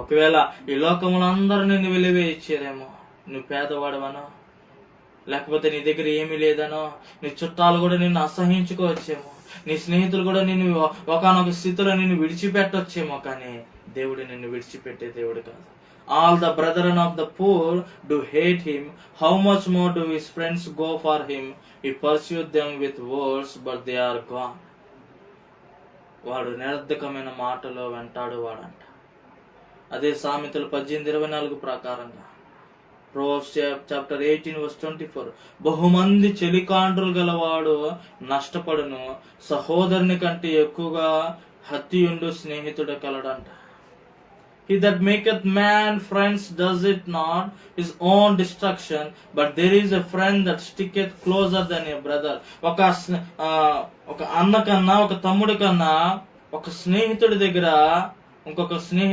ఒకవేళ ఈ లోకములో అందరూ నిన్ను వెలివేయించారేమో, నువ్వు పేదవాడవనో, లేకపోతే నీ దగ్గర ఏమీ లేదనో, నీ చుట్టాలు కూడా నిన్ను అసహించుకోవచ్చేమో, నీ స్నేహితులు కూడా నిన్ను ఒకానొక స్థితిలో నిన్ను విడిచిపెట్టొచ్చేమో, కానీ దేవుడు నిన్ను విడిచిపెట్టే దేవుడు కాదు. All the brethren of the poor do hate him. How much more do his friends go for him? He pursued them with words, but they are gone. వాడు నిరర్ధకమైన మాటలో వెంటాడు వాడంట. అదే సామెతలు 18:24 ప్రకారంగా, Proverbs chapter 18 verse 24, బహుమంది చెలికాండ్రులు గలవాడు నష్టపడును, సహోదరుని కంటే ఎక్కువగా హత్యుండు స్నేహితుడు కలడంట. He that maketh man friends does it not his own destruction, but there is a friend that sticketh closer than a brother. ఒక అన్న కన్నా, ఒక తమ్ముడి కన్నా, ఒక స్నేహితుడి దగ్గర ఇంకొక స్నేహితుడు